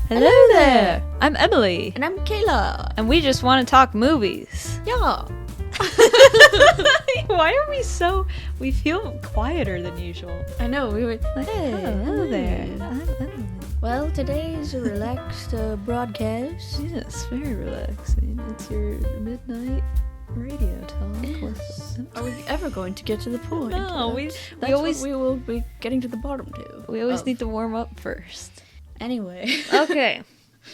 Hello there! I'm Emily. And I'm Kayla. And we just want to talk movies. Yeah. Why are we feel quieter than usual. I know, we were like, Hey, hello there. I'm Emily. Well, today is a relaxed broadcast. Yes, very relaxing. It's your midnight radio talk. Yes. Are we ever going to get to the point? No, we always we will be getting to the bottom too. We always need to warm up first. Anyway. Okay.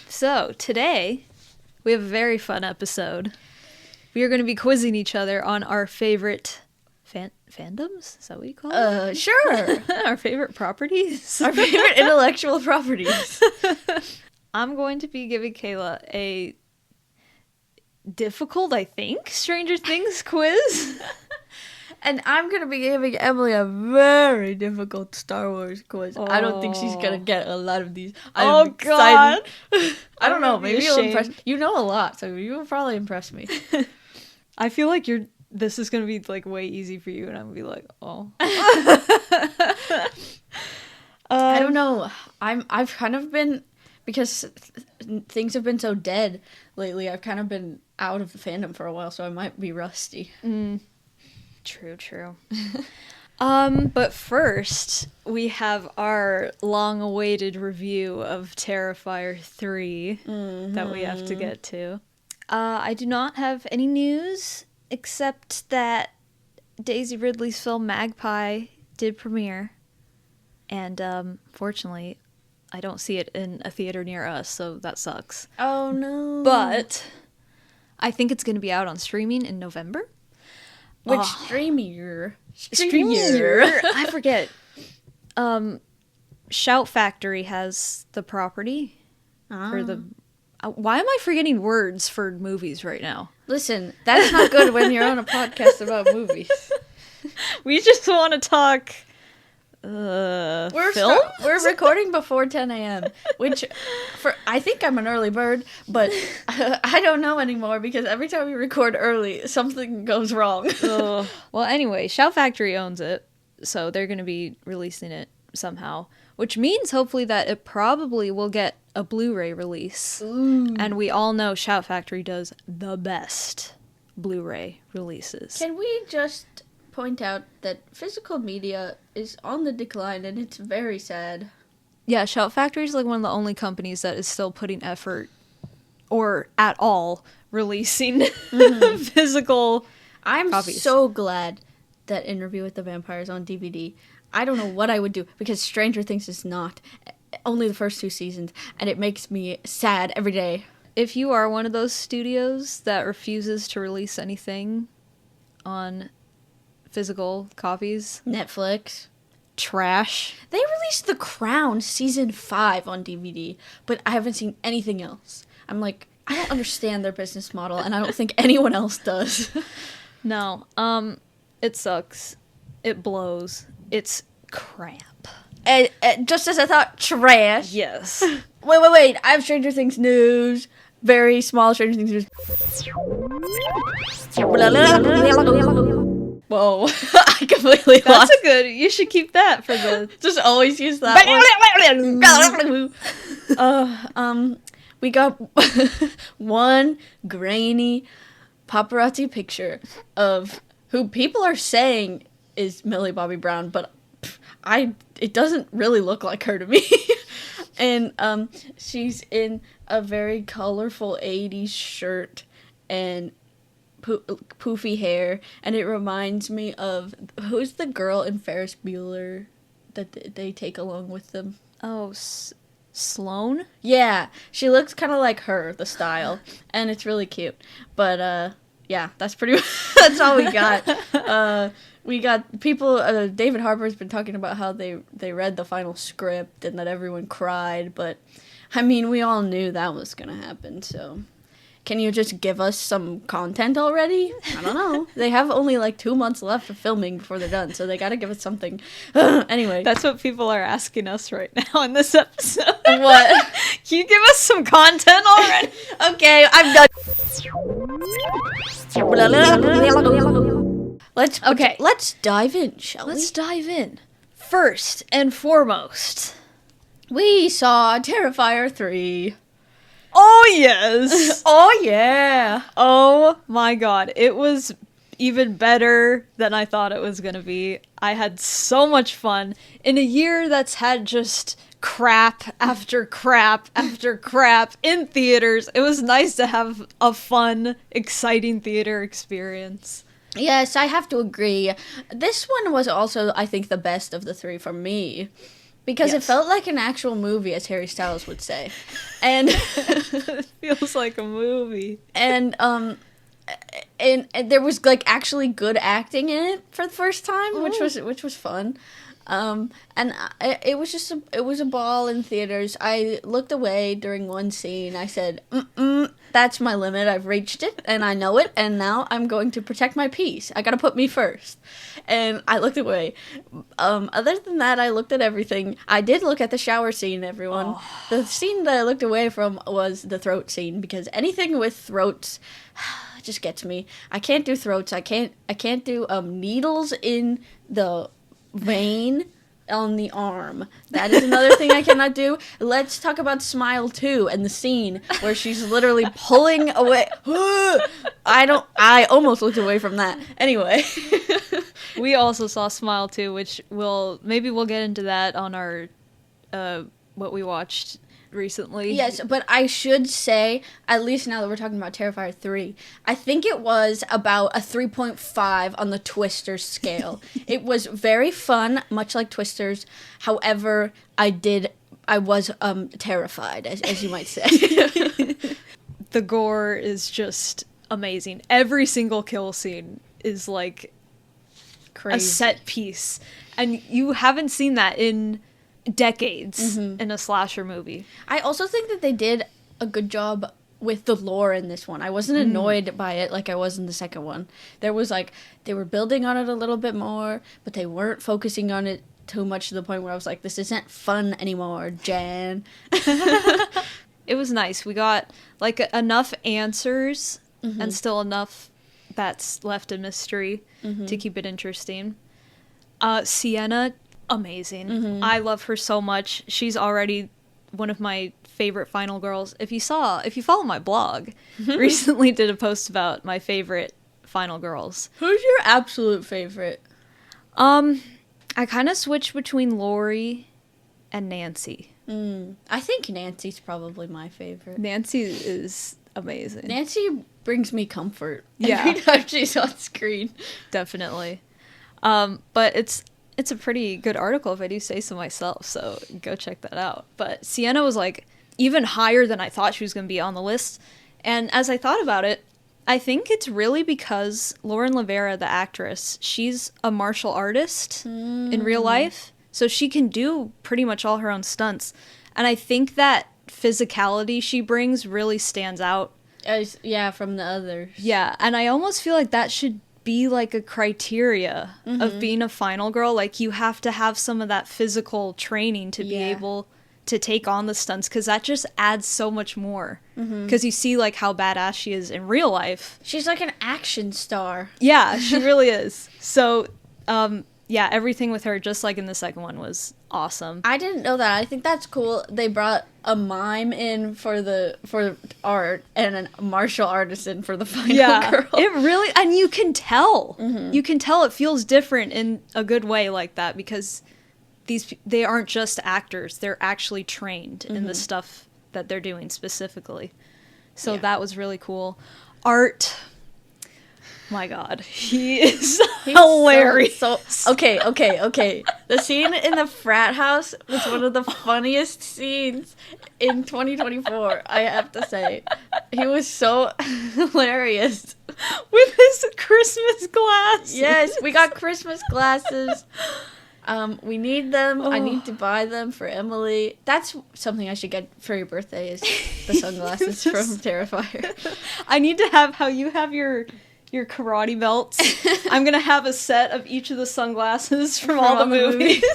So, today, we have a very fun episode. We are going to be quizzing each other on our favorite fandoms? Is that what you call it? Sure. Our favorite properties? Our favorite intellectual properties. I'm going to be giving Kayla a difficult, I think, Stranger Things quiz. And I'm going to be giving Emily a very difficult Star Wars quiz. Oh. I don't think she's going to get a lot of these. I'm excited. God. I don't know. Maybe you'll impress me. You know a lot, so you will probably impress me. I feel like this is going to be like way easy for you, and I'm going to be like, oh. I don't know. I've kind of been, because things have been so dead lately, I've kind of been out of the fandom for a while, so I might be rusty. True. But first, we have our long-awaited review of Terrifier 3 that we have to get to. I do not have any news, except that Daisy Ridley's film Magpie did premiere. And, fortunately, I don't see it in a theater near us, so that sucks. Oh, no. But I think it's going to be out on streaming in November. Which streamier? I forget. Shout Factory has the property for the. Why am I forgetting words for movies right now? Listen, that's not good when you're on a podcast about movies. We just want to talk. We're recording before 10 a.m. Which, I think I'm an early bird, but I don't know anymore because every time we record early, something goes wrong. Well, anyway, Shout Factory owns it, so they're going to be releasing it somehow, which means hopefully that it probably will get a Blu-ray release. Ooh. And we all know Shout Factory does the best Blu-ray releases. Can we just point out that physical media is on the decline, and it's very sad. Yeah, Shout Factory is like one of the only companies that is still putting effort, or at all, releasing physical I'm copies. So glad that Interview with the Vampire is on DVD. I don't know what I would do, because Stranger Things is not. Only the first 2 seasons, and it makes me sad every day. If you are one of those studios that refuses to release anything on physical copies, Netflix. Trash. They released The Crown Season 5 on DVD, but I haven't seen anything else. I'm like, I don't understand their business model, and I don't think anyone else does. No. It sucks. It blows. It's crap. Just as I thought, trash. Yes. Wait. I have Stranger Things news. Very small Stranger Things news. Whoa. I completely lost. That's a good. You should keep that for the. Just always use that one. We got one grainy paparazzi picture of who people are saying is Millie Bobby Brown, but it doesn't really look like her to me. And she's in a very colorful 80s shirt and poofy hair, and it reminds me of, who's the girl in Ferris Bueller that they take along with them? Oh, Sloane? Yeah, she looks kind of like her, the style, and it's really cute. But yeah, that's pretty much, that's all we got. We got people, David Harbour's been talking about how they read the final script and that everyone cried, but I mean, we all knew that was gonna happen, so can you just give us some content already? I don't know. They have only like 2 months left of filming before they're done, so they gotta give us something. Anyway. That's what people are asking us right now in this episode. What? Can you give us some content already? Okay, I'm done. Let's dive in, shall we? Let's dive in. First and foremost, We saw Terrifier 3. Oh, yes. Oh, yeah. Oh, my God. It was even better than I thought it was going to be. I had so much fun. In a year that's had just crap after crap after crap in theaters, it was nice to have a fun, exciting theater experience. Yes, I have to agree. This one was also, I think, the best of the three for me. Because it felt like an actual movie, as Harry Styles would say. And it feels like a movie. And there was like actually good acting in it for the first time, which was fun. It was a ball in theaters. I looked away during one scene. I said, that's my limit. I've reached it, and I know it, and now I'm going to protect my peace. I gotta put me first. And I looked away. Other than that, I looked at everything. I did look at the shower scene, everyone. Oh. The scene that I looked away from was the throat scene, because anything with throats just gets me. I can't do throats. I can't do needles in the vein on the arm. That is another thing I cannot do. Let's talk about Smile 2 and the scene where she's literally pulling away. I almost looked away from that. Anyway. We also saw Smile 2, which we'll get into that on our what we watched recently. Yes, but I should say, at least now that we're talking about Terrifier 3, I think it was about a 3.5 on the Twisters scale. It was very fun, much like Twisters. However, I was terrified, as you might say. The gore is just amazing. Every single kill scene is like crazy. A set piece. And you haven't seen that in decades in a slasher movie. I also think that they did a good job with the lore in this one. I wasn't annoyed by it like I was in the second one. There was like, they were building on it a little bit more, but they weren't focusing on it too much to the point where I was like, this isn't fun anymore, Jan. It was nice. We got like enough answers and still enough that's left a mystery to keep it interesting. Sienna, amazing. I love her so much. She's already one of my favorite final girls. If you follow my blog, recently did a post about my favorite final girls. Who's your absolute favorite? I kind of switch between Lori and Nancy. I think Nancy's probably my favorite. Nancy is amazing. Nancy brings me comfort every time she's on screen. Definitely. But it's a pretty good article if I do say so myself, so go check that out. But Sienna was like even higher than I thought she was going to be on the list. And as I thought about it, I think it's really because Lauren Rivera, the actress, she's a martial artist in real life, so she can do pretty much all her own stunts. And I think that physicality she brings really stands out. From the others. Yeah, and I almost feel like that should be like a criteria of being a final girl. Like, you have to have some of that physical training to be able to take on the stunts, because that just adds so much more. Because you see like how badass she is in real life. She's like an action star. Yeah, she really is. So everything with her, just like in the second one, was awesome. I didn't know that. I think that's cool. They brought a mime in for art and a martial artist in for the final girl. It really, and you can tell. You can tell it feels different in a good way like that, because they aren't just actors. They're actually trained in the stuff that they're doing specifically. So that was really cool. Art, my God, he's hilarious. Okay. The scene in the frat house was one of the funniest scenes in 2024, I have to say. He was so hilarious. With his Christmas glasses. Yes, we got Christmas glasses. We need them. I need to buy them for Emily. That's something I should get for your birthday, is the sunglasses from Terrifier. I need to have how you have your karate belts. I'm going to have a set of each of the sunglasses from all the movies.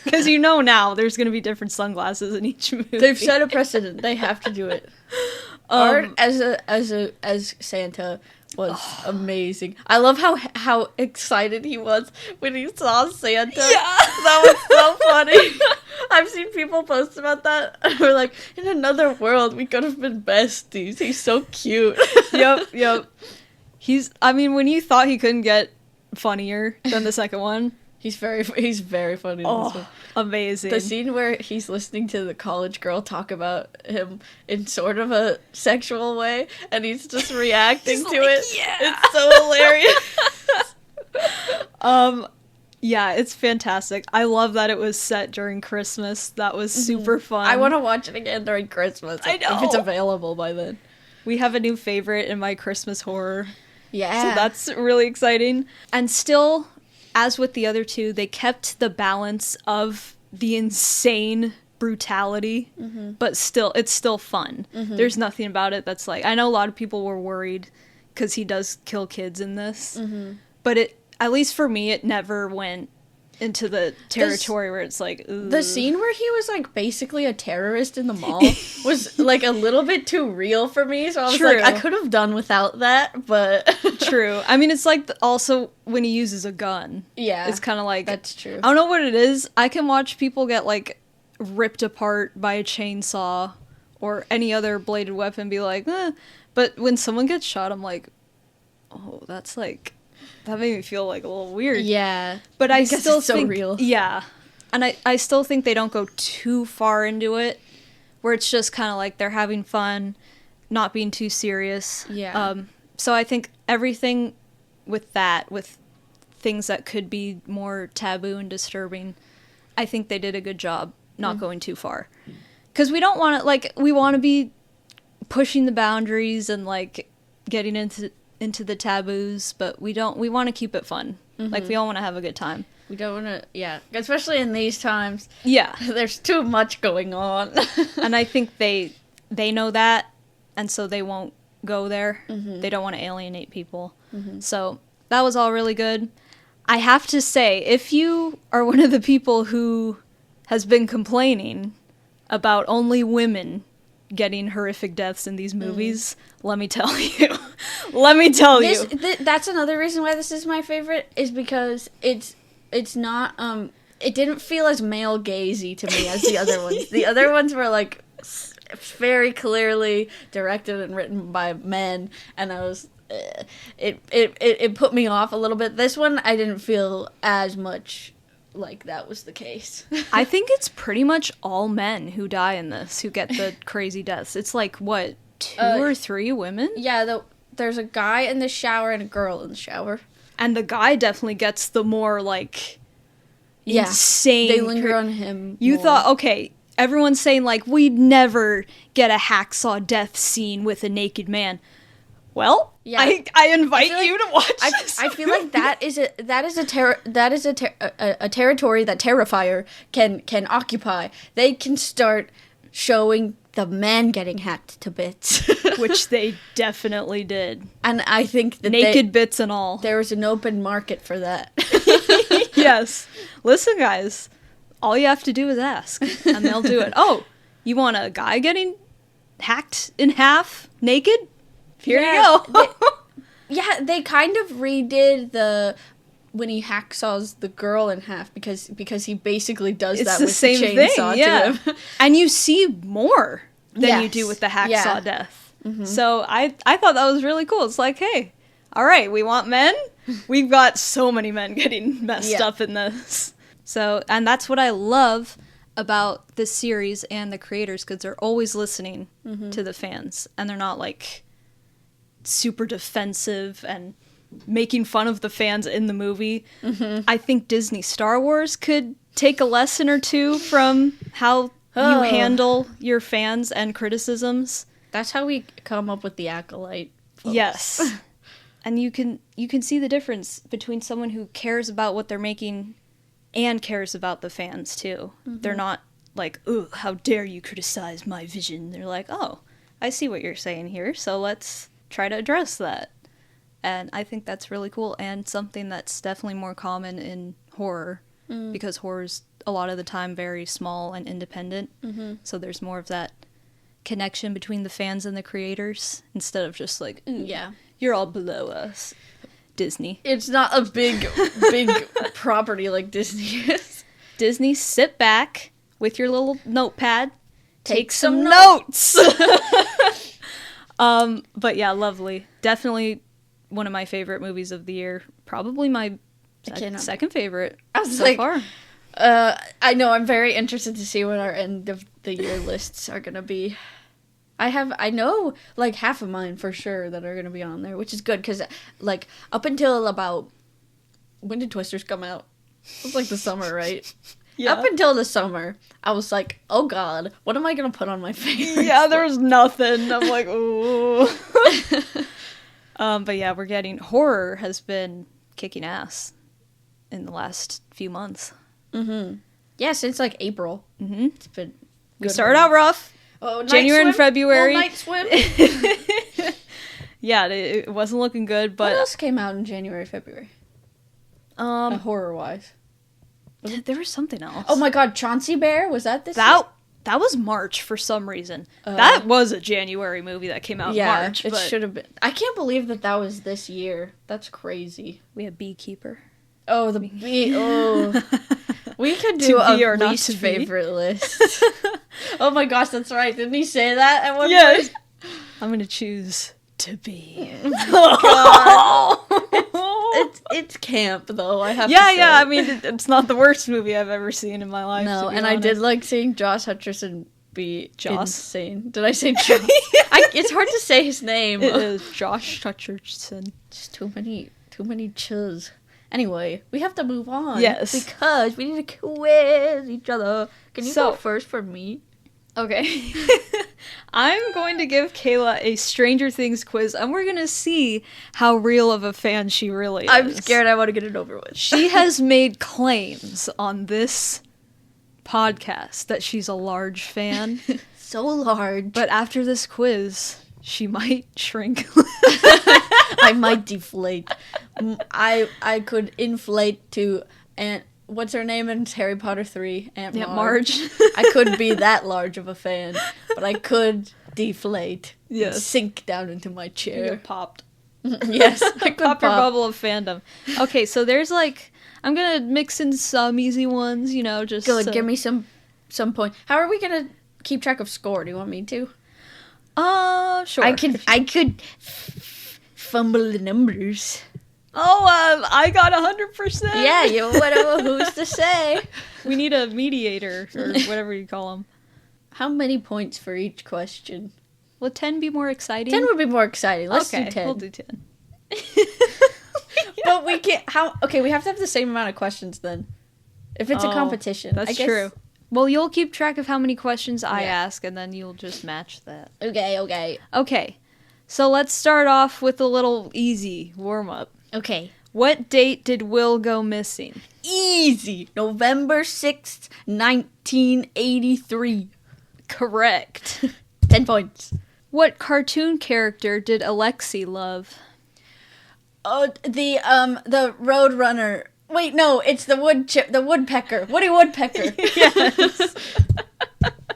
Because now there's going to be different sunglasses in each movie. They've set a precedent. They have to do it. Art as Santa was amazing. I love how excited he was when he saw Santa. Yeah. That was so funny. I've seen people post about that. We're like, in another world, we could have been besties. He's so cute. Yep. When you thought he couldn't get funnier than the second one. He's very funny in this one. Amazing. The scene where he's listening to the college girl talk about him in sort of a sexual way, and he's just reacting to it. Yeah. It's so hilarious. Yeah, it's fantastic. I love that it was set during Christmas. That was super fun. I want to watch it again during Christmas. I know. If it's available by then. We have a new favorite in my Christmas horror. Yeah. So that's really exciting. And still, as with the other two, they kept the balance of the insane brutality, but still, it's still fun. There's nothing about it that's like, I know a lot of people were worried because he does kill kids in this, but at least for me, it never went into the territory where it's like, ugh. The scene where he was like basically a terrorist in the mall was like a little bit too real for me, so I was like, I could have done without that, but True. I mean, it's like also when he uses a gun. Yeah, it's kind of like, that's true. I don't know what it is. I can watch people get like ripped apart by a chainsaw or any other bladed weapon and be like, but when someone gets shot, I'm like, oh, that's like, that made me feel like a little weird. Yeah. But I still it's so think, real. Yeah. And I still think they don't go too far into it, where it's just kind of like they're having fun, not being too serious. Yeah. So I think everything with that, with things that could be more taboo and disturbing, I think they did a good job not going too far. Because we don't want to, like, we want to be pushing the boundaries and, like, getting into the taboos, but we want to keep it fun. Like, we all want to have a good time. We don't want to, yeah, especially in these times. Yeah. There's too much going on. And I think they know that, and so they won't go there. They don't want to alienate people. So that was all really good. I have to say, if you are one of the people who has been complaining about only women getting horrific deaths in these movies, let me tell you. That's another reason why this is my favorite, is because it's not, it didn't feel as male gazy to me as the other ones. The other ones were like very clearly directed and written by men, and I was, it put me off a little bit. This one, I didn't feel as much like that was the case. I think it's pretty much all men who die in this, who get the crazy deaths. It's like, what, 2 or 3 women? Yeah, there's a guy in the shower and a girl in the shower. And the guy definitely gets the more, like, insane... They linger on him You more. thought, okay, everyone's saying, like, we'd never get a hacksaw death scene with a naked man. Well, yeah. I invite you to watch this. I feel like that is a territory that Terrifier can occupy. They can start showing the man getting hacked to bits, which they definitely did. And I think that naked bits and all. There was an open market for that. Yes. Listen, guys, all you have to do is ask, and they'll do it. Oh, you want a guy getting hacked in half naked? Here you go. They kind of redid when he hacksaws the girl in half because he basically does that with the same chainsaw to him. And you see more than you do with the hacksaw death. So I thought that was really cool. It's like, hey, all right, we want men. We've got so many men getting messed up in this. So, and that's what I love about this series and the creators, because they're always listening to the fans, and they're not like super defensive and making fun of the fans in the movie. I think Disney Star Wars could take a lesson or two from how you handle your fans and criticisms. That's how we come up with the Acolyte folks. Yes. And you can see the difference between someone who cares about what they're making and cares about the fans too. They're not like, "Ugh, how dare you criticize my vision." They're like, "Oh, I see what you're saying here, so let's try to address that." And I think that's really cool, and something that's definitely more common in horror, because horror's a lot of the time very small and independent, so there's more of that connection between the fans and the creators, instead of just like, ooh, You're all below us, Disney. It's not a big property like Disney is. Disney, sit back with your little notepad. Take some notes. But yeah, lovely. Definitely one of my favorite movies of the year. Probably my second favorite so far. I know, I'm very interested to see what our end of the year lists are gonna be. I know, like, half of mine for sure that are gonna be on there, which is good, because, like, up until about... When did Twisters come out? It was, like, the summer, right? Yeah. Up until the summer, I was like, oh god, what am I gonna put on my face? Yeah, there was nothing. I'm like, ooh. But yeah, we're getting... Horror has been kicking ass in the last few months. Mm-hmm. Yeah, since, like, April. Mm-hmm. It's been good. We started out rough. Oh, January and February. Night swim. Yeah, it wasn't looking good, but... What else came out in January, February? Horror-wise. There was something else. Oh my god, Chauncey Bear? Was that this year? That was March for some reason. That was a January movie that came out in March. It should have been. I can't believe that was this year. That's crazy. We have Beekeeper. Oh, the bee. Oh. We could do a least favorite list. Oh my gosh, that's right. Didn't he say that at one point? I'm going to choose to be. Oh god. It's camp, though, I have to say. Yeah, I mean, it's not the worst movie I've ever seen in my life. No, and honest. I did like seeing Josh Hutcherson be insane. Did I say Josh? It's hard to say his name. It is Josh Hutcherson. Just too many chuz. Anyway, we have to move on. Yes. Because we need to quiz each other. Can you go first for me? Okay. I'm going to give Kayla a Stranger Things quiz, and we're going to see how real of a fan she really is. I'm scared. I want to get it over with. She has made claims on this podcast that she's a large fan. So large. But after this quiz, she might shrink. I might deflate. I could inflate to Aunt... What's her name in Harry Potter 3? Aunt Marge. I couldn't be that large of a fan, but I could deflate. Yes. Sink down into my chair. You popped. Yes. I could pop your bubble of fandom. Okay, so there's like... I'm going to mix in some easy ones, just... Good, give me some point. How are we going to keep track of score? Do you want me to? Sure. I could fumble the numbers. Oh, I got 100%. Yeah, whatever. Who's to say? We need a mediator, or whatever you call them. How many points for each question? Will 10 be more exciting? 10 would be more exciting. Let's do 10. We'll do 10. But we can't... Okay, we have to have the same amount of questions then. If it's a competition. That's true. Well, you'll keep track of how many questions I ask, and then you'll just match that. Okay. So let's start off with a little easy warm-up. Okay. What date did Will go missing? Easy. November 6th, 1983. Correct. 10 points. What cartoon character did Alexi love? Oh, the Roadrunner. Wait, no, it's the woodpecker. Woody Woodpecker. Yes.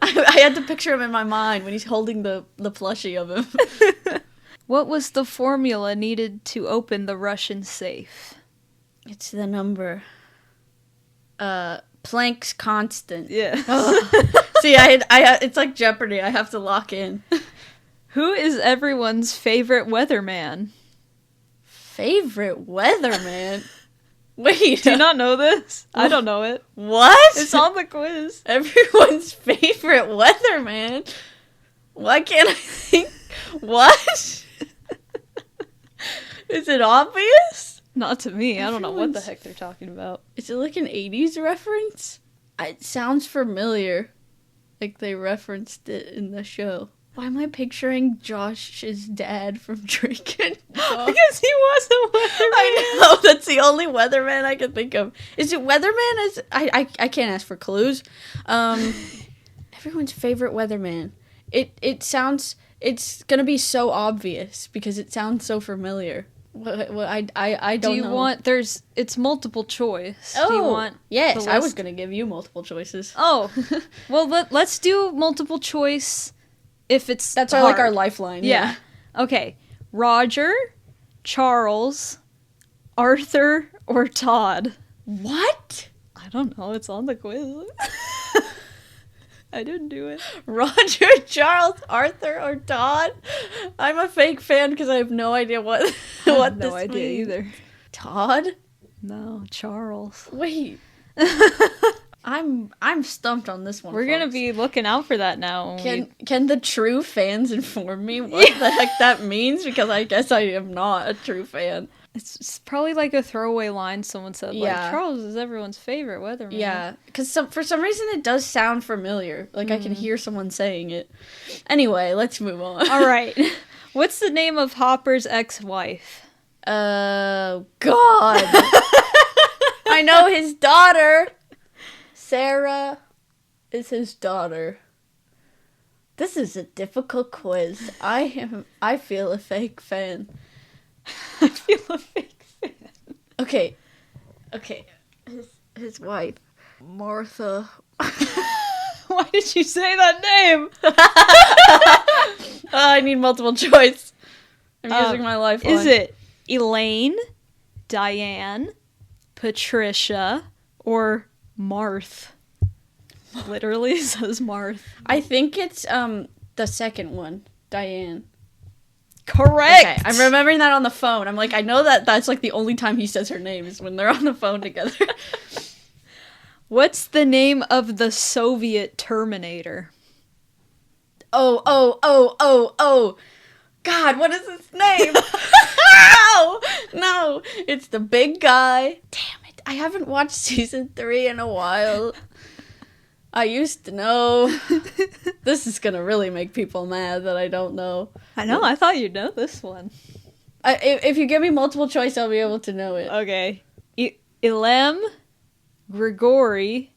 I had to picture him in my mind when he's holding the plushie of him. What was the formula needed to open the Russian safe? It's the number. Planck's constant. Yeah. See, it's like Jeopardy. I have to lock in. Who is everyone's favorite weatherman? Favorite weatherman? Wait. Do you not know this? I don't know it. What? It's on the quiz. Everyone's favorite weatherman? Why can't I think? What? Is it obvious? Not to me. I don't know what the heck they're talking about. Is it like an 80s reference? It sounds familiar. Like they referenced it in the show. Why am I picturing Josh's dad from Drake and Josh? Because he was a weatherman. I know, that's the only weatherman I can think of. Is it weatherman? I can't ask for clues. Everyone's favorite weatherman. It sounds... It's gonna be so obvious because it sounds so familiar. I don't know. Do you want... It's multiple choice. Oh, do you want... Yes, I was gonna give you multiple choices. Oh. Well, let's do multiple choice if it's That's hard. our lifeline. Yeah. Okay. Roger, Charles, Arthur, or Todd? What? I don't know. It's on the quiz. I didn't do it. Roger, Charles, Arthur, or Todd? I'm a fake fan because I have no idea what I what have no this idea means. either. Todd? No, Charles. Wait. I'm stumped on this one. We're gonna folks. be looking out for that now. Can the true fans inform me what the heck that means? Because I guess I am not a true fan. It's probably like a throwaway line someone said, like, Yeah. Charles is everyone's favorite weatherman. Yeah, because for some reason it does sound familiar. Like I can hear someone saying it. Anyway, let's move on. All right. What's the name of Hopper's ex-wife? God. I know his daughter. Sarah is his daughter. This is a difficult quiz. I feel a fake fan. I feel a fake fan. Okay. His wife, Martha. Why did you say that name? I need multiple choice. I'm using my lifeline. Is it Elaine, Diane, Patricia, or Marth? Literally says Marth. I think it's the second one, Diane. Correct. Okay, I'm remembering that on the phone. I'm like, I know that's like the only time he says her name is when they're on the phone together. What's the name of the Soviet Terminator? Oh. God, what is his name? No, it's the big guy. Damn it, I haven't watched season 3 in a while. I used to know. This is gonna really make people mad that I don't know. I know, I thought you'd know this one. If you give me multiple choice, I'll be able to know it. Okay. Ilem, Grigory,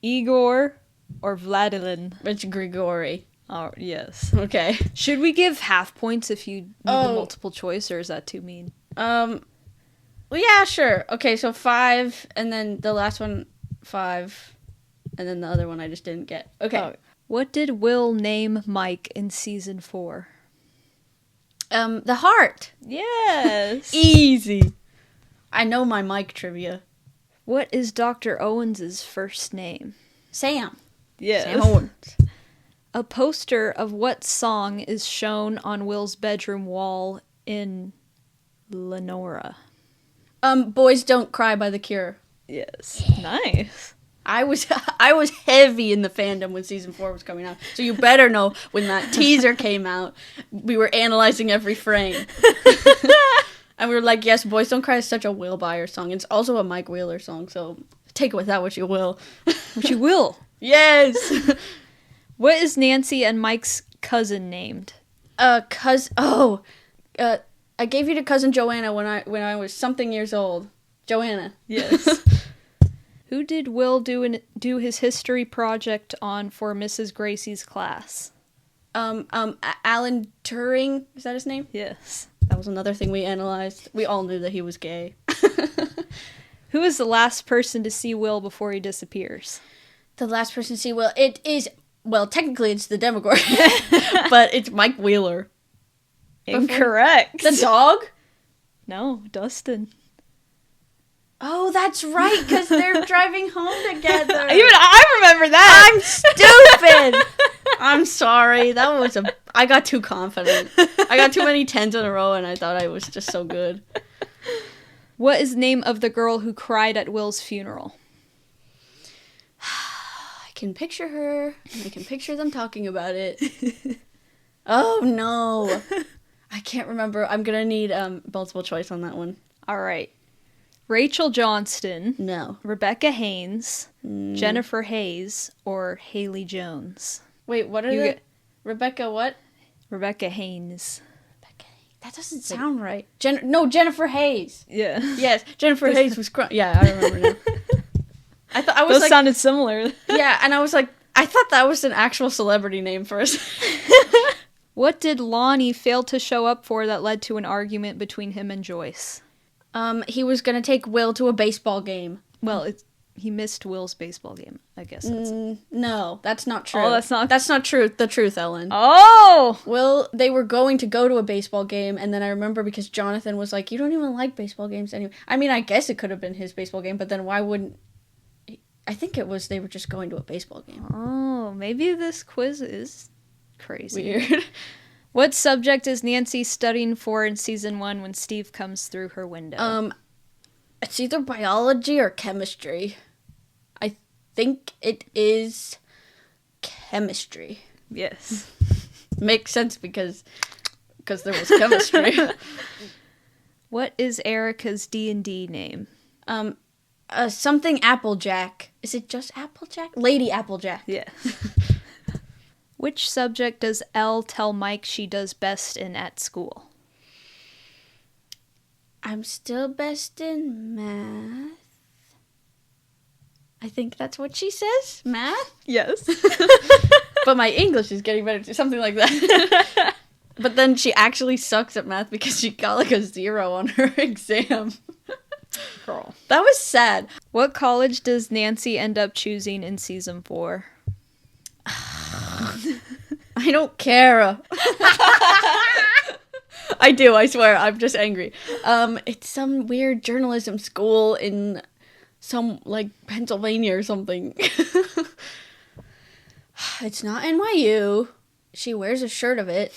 Igor, or Vladilin? It's Grigori. Oh, yes. Okay. Should we give half points if you need the multiple choice, or is that too mean? Well, yeah, sure. Okay, so 5, and then the last one, 5, and then the other one I just didn't get. Okay. Oh. What did Will name Mike in season 4? The heart. Yes. Easy. I know my Mike trivia. What is Dr. Owens' first name? Sam. Yes. Sam Owens. A poster of what song is shown on Will's bedroom wall in Lenora? Boys Don't Cry by The Cure. Yes. Nice. I was heavy in the fandom when season 4 was coming out. So you better know when that teaser came out, we were analyzing every frame. And we were like, yes, Boys Don't Cry is such a Will Byers song. It's also a Mike Wheeler song, so take with that what you will. What you will. Yes. What is Nancy and Mike's cousin named? I gave you to cousin Joanna when I was something years old. Joanna. Yes. Who did Will do his history project on for Mrs. Gracie's class? Alan Turing, is that his name? Yes. That was another thing we analyzed. We all knew that he was gay. Who is the last person to see Will before he disappears? The last person to see Will, it is, well, technically it's the Demogorgon, but it's Mike Wheeler. Incorrect. The dog? No, Dustin. Oh, that's right, because they're driving home together. Even I remember that. I'm stupid. I'm sorry. I got too confident. I got too many 10s in a row, and I thought I was just so good. What is the name of the girl who cried at Will's funeral? I can picture her. I can picture them talking about it. Oh, no. I can't remember. I'm going to need multiple choice on that one. All right. Rachel Johnston, No. Rebecca Haynes, Jennifer Hayes, or Haley Jones? Wait, what are they? Rebecca what? Rebecca Haynes. That doesn't sound right. Jennifer Hayes. Yeah. Yes, Jennifer Hayes was yeah, I remember now. I was Those like, sounded similar. yeah, and I was like, I thought that was an actual celebrity name for us. What did Lonnie fail to show up for that led to an argument between him and Joyce? He was gonna take Will to a baseball game. Well, He missed Will's baseball game. I guess that's it. No, that's not true. Oh, that's not... That's not true. The truth, Ellen. Oh! Well, they were going to go to a baseball game, and then I remember because Jonathan was like, you don't even like baseball games anyway. I mean, I guess it could have been his baseball game, but then why wouldn't... I think it was they were just going to a baseball game. Oh, maybe this quiz is crazy. Weird. What subject is Nancy studying for in season 1 when Steve comes through her window? It's either biology or chemistry. I think it is chemistry. Yes. Makes sense because there was chemistry. What is Erica's D&D name? Something Applejack. Is it just Applejack? Lady Applejack. Yes. Which subject does Elle tell Mike she does best in at school? I'm still best in math. I think that's what she says. Math? Yes. But my English is getting better too. Something like that. But then she actually sucks at math because she got like a 0 on her exam. Girl. That was sad. What college does Nancy end up choosing in season 4? I don't care. I do, I swear. I'm just angry. It's some weird journalism school in some, like, Pennsylvania or something. It's not NYU. She wears a shirt of it.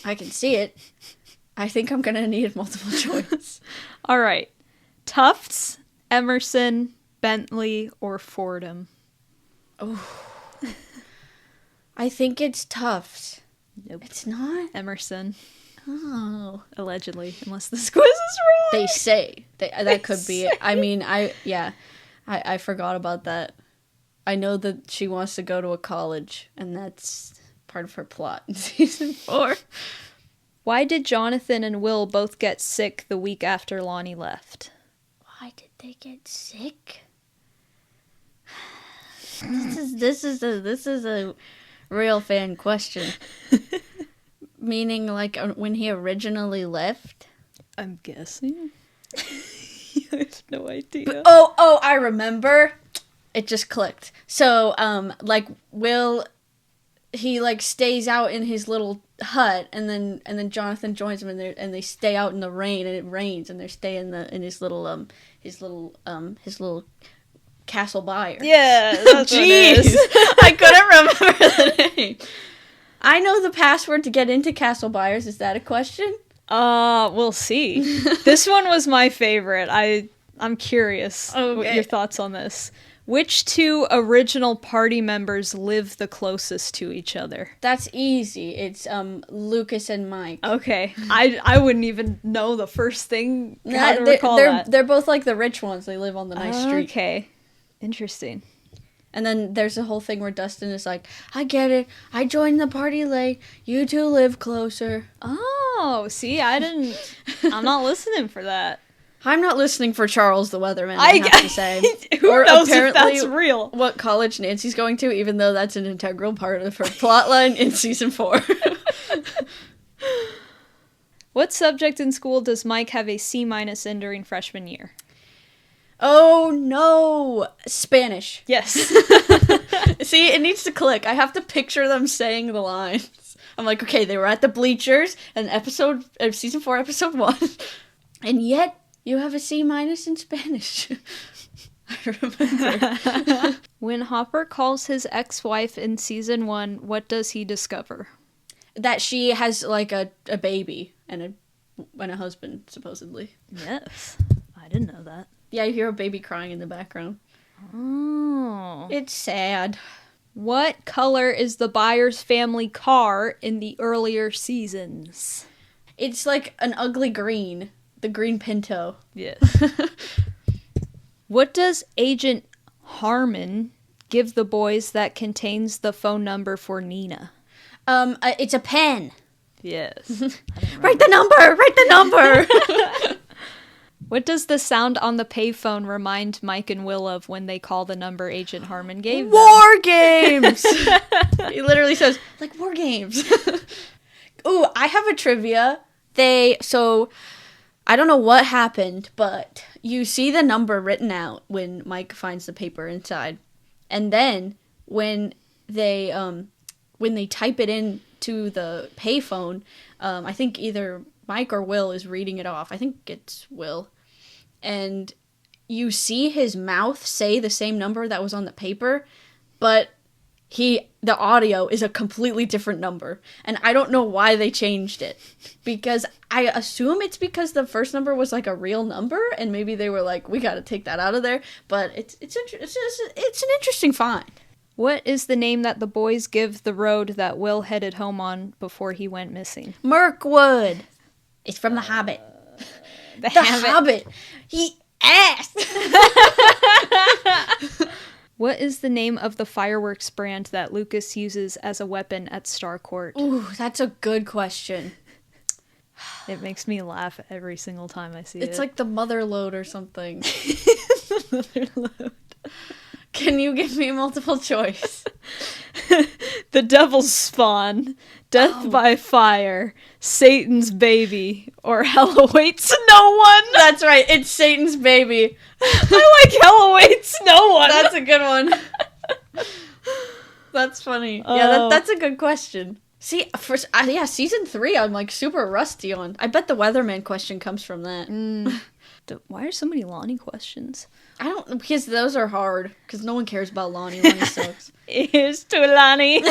I can see it. I think I'm gonna need multiple choice. All right. Tufts, Emerson, Bentley, or Fordham? Oh. I think it's Tufts. Nope. It's not? Emerson. Oh. Allegedly, unless this quiz is wrong. They say. That could be it. I mean, I forgot about that. I know that she wants to go to a college, and that's part of her plot in season 4. Why did Jonathan and Will both get sick the week after Lonnie left? Why did they get sick? This is a real fan question. Meaning, like, when he originally left? I'm guessing. I have no idea. Oh, I remember. It just clicked. So, like, Will, he, like, stays out in his little hut, and then Jonathan joins him, and they stay out in the rain, and it rains, and they stay in his little castle byre. Yeah, that's Jeez, I couldn't remember the name. I know the password to get into Castle Byers. Is that a question? We'll see. This one was my favorite. I'm curious what your thoughts on this. Which 2 original party members live the closest to each other? That's easy. It's Lucas and Mike. Okay. I wouldn't even know the first thing. How to recall that. They're both like the rich ones. They live on the nice street. Okay. Interesting. And then there's a whole thing where Dustin is like, I get it. I joined the party late. You 2 live closer. Oh, see, I'm not listening for that. I'm not listening for Charles the Weatherman, I have to say. Who knows if that's real? What college Nancy's going to, even though that's an integral part of her plotline in season 4. What subject in school does Mike have a C- in during freshman year? Oh, no. Spanish. Yes. See, it needs to click. I have to picture them saying the lines. I'm like, okay, they were at the bleachers in season 4, episode 1. And yet, you have a C- in Spanish. I remember. When Hopper calls his ex-wife in season 1, what does he discover? That she has, like, a baby and a husband, supposedly. Yes. I didn't know that. Yeah, you hear a baby crying in the background. Oh. It's sad. What color is the Byers family car in the earlier seasons? It's like an ugly green. The green Pinto. Yes. What does Agent Harmon give the boys that contains the phone number for Nina? It's a pen. Yes. Write the number! What does the sound on the payphone remind Mike and Will of when they call the number Agent Harmon gave them? War games! He literally says, like, war games. Ooh, I have a trivia. I don't know what happened, but You see the number written out when Mike finds the paper inside. And then when they type it in to the payphone, I think either Mike or Will is reading it off. I think it's Will. And you see his mouth say the same number that was on the paper, but the audio is a completely different number. And I don't know why they changed it. Because I assume it's because the first number was like a real number, and maybe they were like, we gotta take that out of there. But it's an interesting find. What is the name that the boys give the road that Will headed home on before he went missing? Mirkwood. It's from The Hobbit. The Hobbit. He asked. What is the name of the fireworks brand that Lucas uses as a weapon at Starcourt? Ooh, that's a good question. It makes me laugh every single time I see it. It's like the mother load or something. Mother load. Can you give me multiple choice? The Devil's Spawn, Death by Fire, Satan's Baby, or Hell Awaits No One. That's right, it's Satan's Baby. I like Hell Awaits No One. That's a good one. That's funny. Oh. Yeah, that's a good question. See, season 3 I'm like super rusty on. I bet the Weatherman question comes from that. Why are so many Lonnie questions? I don't, because those are hard. Because no one cares about Lonnie. Lonnie sucks. Here's to Lonnie.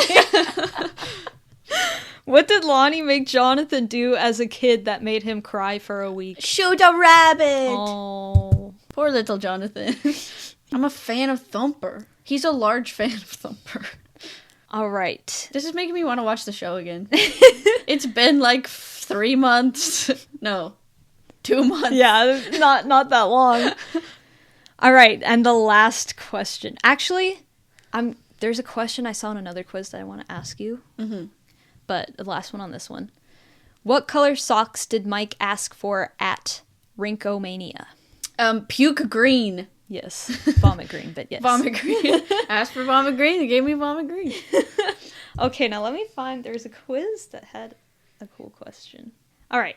What did Lonnie make Jonathan do as a kid that made him cry for a week? Shoot a rabbit! Oh. Poor little Jonathan. I'm a fan of Thumper. He's a large fan of Thumper. All right. This is making me want to watch the show again. It's been like 3 months. No, 2 months. Yeah, not that long. All right, and the last question. Actually, there's a question I saw in another quiz that I want to ask you. Mm-hmm. But the last one on this one. What color socks did Mike ask for at Rinkomania? Puke green. Yes, vomit green, but yes. Vomit green. Asked for vomit green, they gave me vomit green. Okay, now let me find, there's a quiz that had a cool question. All right.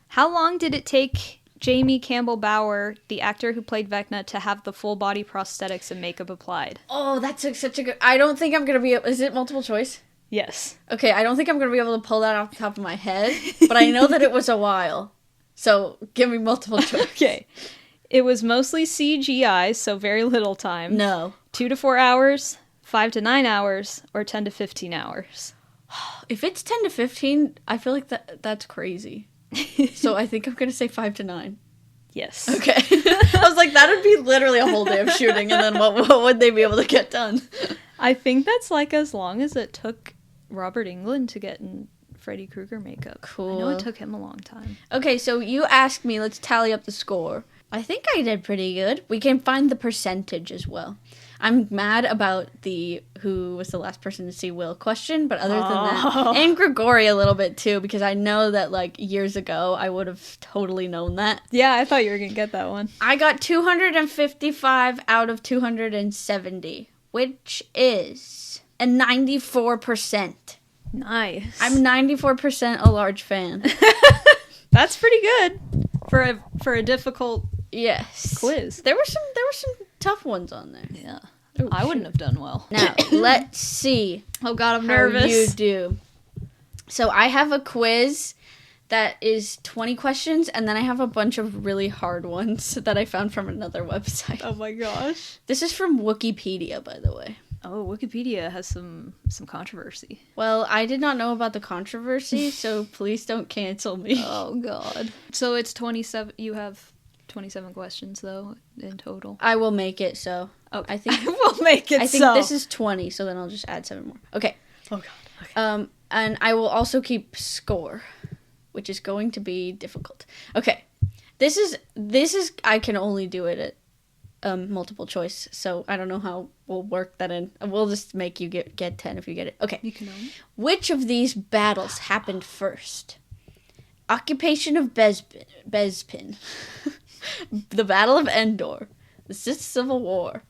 How long did it take Jamie Campbell Bower, the actor who played Vecna, to have the full body prosthetics and makeup applied? Oh, that's such a good... I don't think I'm going to be... Is it multiple choice? Yes. Okay, I don't think I'm going to be able to pull that off the top of my head, but I know that it was a while. So, give me multiple choice. Okay. It was mostly CGI, so very little time. No. 2 to 4 hours, 5 to 9 hours, or 10 to 15 hours. If it's 10 to 15, I feel like that's crazy. So I think I'm going to say 5 to 9. Yes. Okay. I was like, that would be literally a whole day of shooting, and then what would they be able to get done? I think that's like as long as it took Robert Englund to get in Freddy Krueger makeup. Cool. I know it took him a long time. Okay, Okay, so you asked me, let's tally up the score. I think I did pretty good. We can find the percentage as well. I'm mad about the who was the last person to see Will question, but other than that, and Grigori a little bit too, because I know that like years ago I would have totally known that. Yeah, I thought you were going to get that one. I got 255 out of 270, which is a 94%. Nice. I'm 94% a large fan. That's pretty good for a difficult Yes. quiz. There were some tough ones on there. Yeah. Ooh, I wouldn't have done well. Now, let's see Oh god, I'm how nervous. you do. So I have a quiz that is 20 questions, and then I have a bunch of really hard ones that I found from another website. Oh my gosh. This is from Wikipedia, by the way. Oh, Wikipedia has some controversy. Well, I did not know about the controversy, so please don't cancel me. Oh god. So it's 27. You have 27 questions though in total. I will make it so. Okay. I think we'll make it. I think this is 20, so then I'll just add 7 more. Okay. Oh god. Okay. And I will also keep score, which is going to be difficult. Okay. This is I can only do it at multiple choice, so I don't know how we'll work that in. We'll just make you get 10 if you get it. Okay. You can own. Which of these battles happened first? Occupation of Bespin, the Battle of Endor, the Sith Civil War,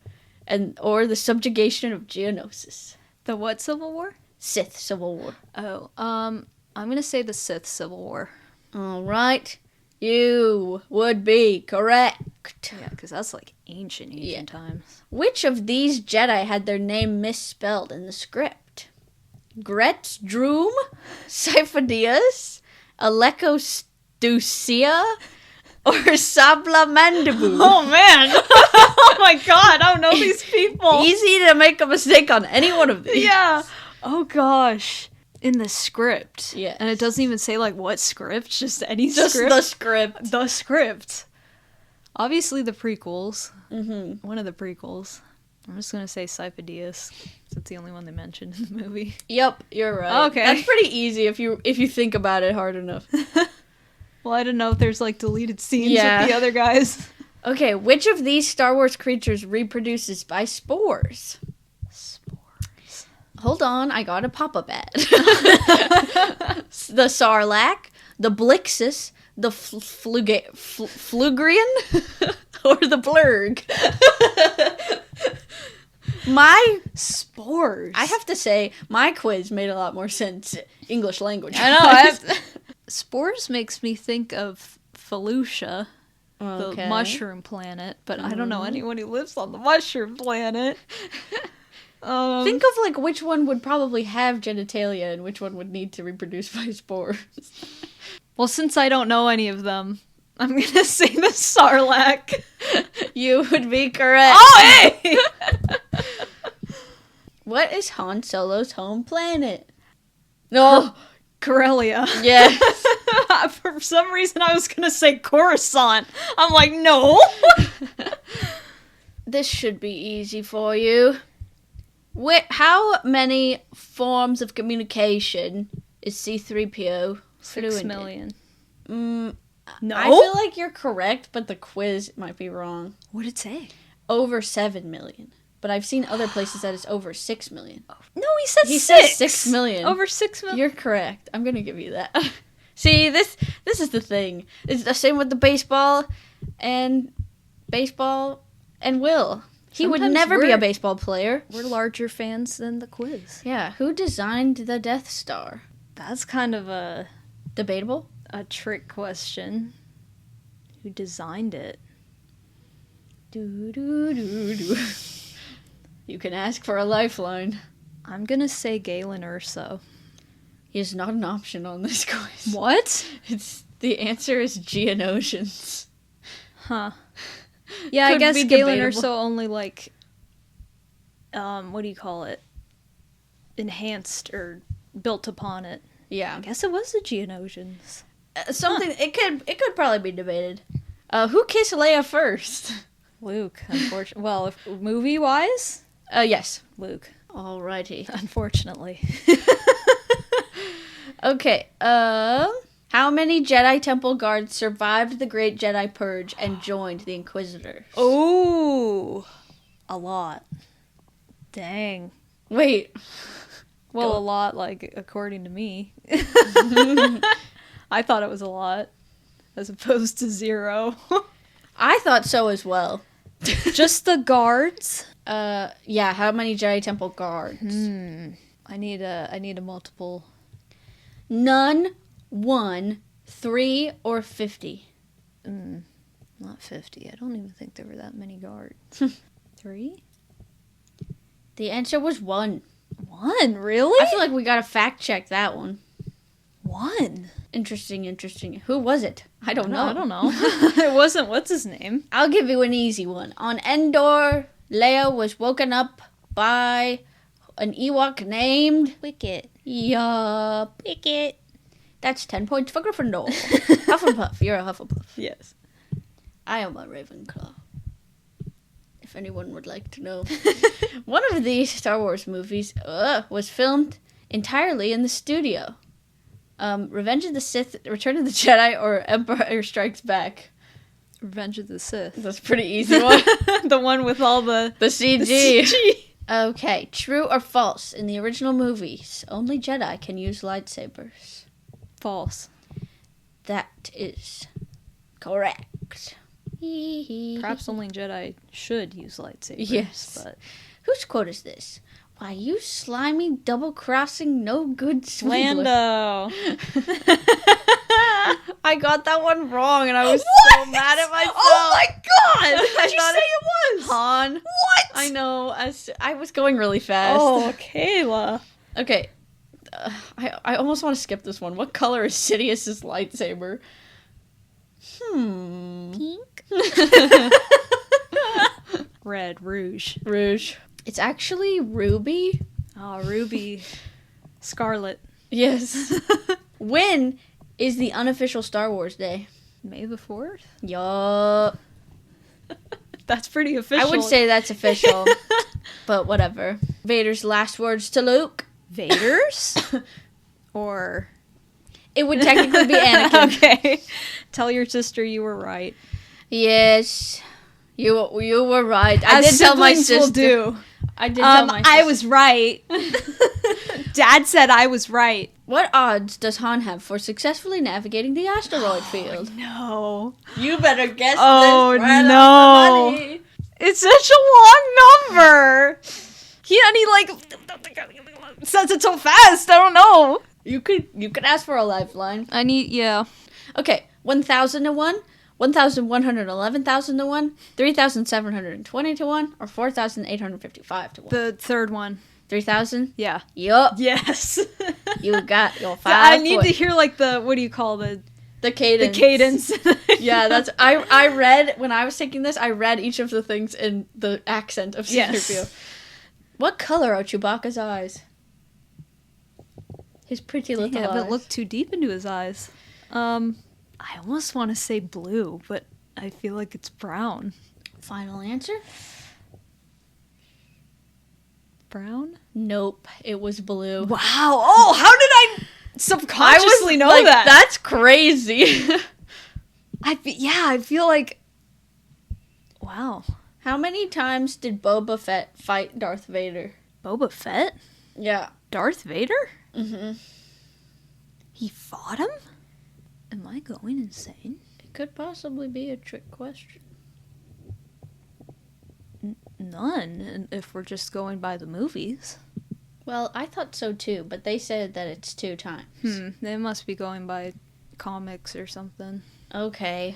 or the subjugation of Geonosis. The what Civil War? Sith Civil War. Oh, I'm gonna say the Sith Civil War. All right. You would be correct. Correct. Yeah, because that's like ancient times. Which of these Jedi had their name misspelled in the script? Gretz Droom, Sifo-Dyas, Aleko Stucia, or Sabla Mandibu? Oh man! Oh my god, I don't know these people. Easy to make a mistake on any one of these. Yeah. Oh gosh. In the script. Yes. And it doesn't even say like what script, just any Just script. the script. The script. Obviously the prequels. Mm-hmm. One of the prequels. I'm just gonna say Sifo-Dyas. That's the only one they mentioned in the movie. Yep, you're right. Okay. That's pretty easy if you think about it hard enough. Well, I don't know if there's like deleted scenes Yeah. with the other guys. Okay, which of these Star Wars creatures reproduces by spores? Spores. Hold on, I got a pop-up ad. The Sarlacc, the Blixus, the Flugrian, or the Blurg. Spores. I have to say, my quiz made a lot more sense English language. I know. Spores makes me think of Felucia, the mushroom planet, but I don't know anyone who lives on the mushroom planet. Think of like which one would probably have genitalia and which one would need to reproduce by spores. Well, since I don't know any of them, I'm gonna say the Sarlacc. You would be correct. Oh, hey! What is Han Solo's home planet? No. Corellia. Yes. For some reason, I was gonna say Coruscant. I'm like, no. This should be easy for you. How many forms of communication is C-3PO 6 million. No. No? I feel like you're correct, but the quiz might be wrong. What did it say? Over 7 million. But I've seen other places that it's over 6 million. No, he said He 6. says 6 million. Over 6 million. You're correct. I'm gonna give you that. See, this is the thing. It's the same with the baseball and Will. He would Sometimes never be a baseball player. We're larger fans than the quiz. Yeah, who designed the Death Star? That's kind of a Debatable? trick question. Who designed it? Do, do, do, do. You can ask for a lifeline. I'm gonna say Galen Erso. He is not an option on this quiz. What? The answer is Geonosians. Huh. Yeah, I Could guess be Galen debatable. Erso only like what do you call it? Enhanced or built upon it. Yeah. I guess it was the Geonosians. Something it could probably be debated. Who kissed Leia first? Luke, unfortunately. Well, if movie wise, Yes. Luke. Alrighty. Unfortunately. Okay. How many Jedi Temple guards survived the Great Jedi Purge and joined the Inquisitors? Oh, a lot. Dang. Wait. Well, Go. a lot, like, according to me. I thought it was a lot, as opposed to 0. I thought so as well. Just the guards? Yeah. How many Jedi Temple guards? I need a multiple. None, 1, 3, or 50. Not 50. I don't even think there were that many guards. 3? The answer was 1. 1? Really? I feel like we gotta fact check that one. 1? Interesting. Who was it? I don't know. I don't know. It wasn't, what's his name? I'll give you an easy one. On Endor, Leia was woken up by an Ewok named Wicket. Yup. Wicket. That's 10 points for Gryffindor. Hufflepuff. You're a Hufflepuff. Yes. I am a Ravenclaw. If anyone would like to know. One of these Star Wars movies was filmed entirely in the studio. Revenge of the Sith, Return of the Jedi, or Empire Strikes Back. Revenge of the Sith. That's a pretty easy one. The one with all the CG. The CG. Okay, true or false? In the original movies, only Jedi can use lightsabers. False. That is correct. Perhaps only Jedi should use lightsabers. Yes. But Whose quote is this? Why, you slimy, double-crossing, no-good swindler. Lando. I I got that one wrong, and I was so mad at myself. Oh my god! What did you thought say it was? Han. What? I know. I was going really fast. Oh, Kayla. Okay. I almost want to skip this one. What color is Sidious's lightsaber? Pink? Red, rouge. Rouge. It's actually ruby. Oh, ruby. Scarlet. Yes. When is the unofficial Star Wars Day? May the 4th? Yup. That's pretty official. I would say that's official. But whatever. Vader's last words to Luke. Vader's? Or... It would technically be Anakin. Okay. Tell your sister you were right. Yes. You were right. I As did tell my siblings sister. will do. I did tell my sister. I was right. Dad said I was right. What odds does Han have for successfully navigating the asteroid field? No. You better guess Oh, this right no. off the money. It's such a long number. He like says it so fast. I don't know. You could ask for a lifeline. I need Okay, 1,001, 1,111,000 to 1, 3,720 to 1, or 4,855 to 1. the third one. 3,000? Yeah. Yup. Yes. You got your 5 I need to points. hear like the what do you call The the cadence. cadence. Yeah, that's I read when I was taking this. I read each of the things in the accent of C-3PO. Yes. What color are Chewbacca's eyes? His pretty little I eyes. haven't looked too deep into his eyes. I almost want to say blue, but I feel like it's brown. Final answer? Brown? Nope, it was blue. Wow. Oh, how did I subconsciously know like, that? That's crazy. I feel like wow. How many times did Boba Fett fight Darth Vader? Boba Fett? Yeah. Darth Vader? Mm-hmm. He fought him? Am I going insane? It could possibly be a trick question. None, if we're just going by the movies. Well, I thought so too, but they said that it's 2 times. They must be going by comics or something. Okay.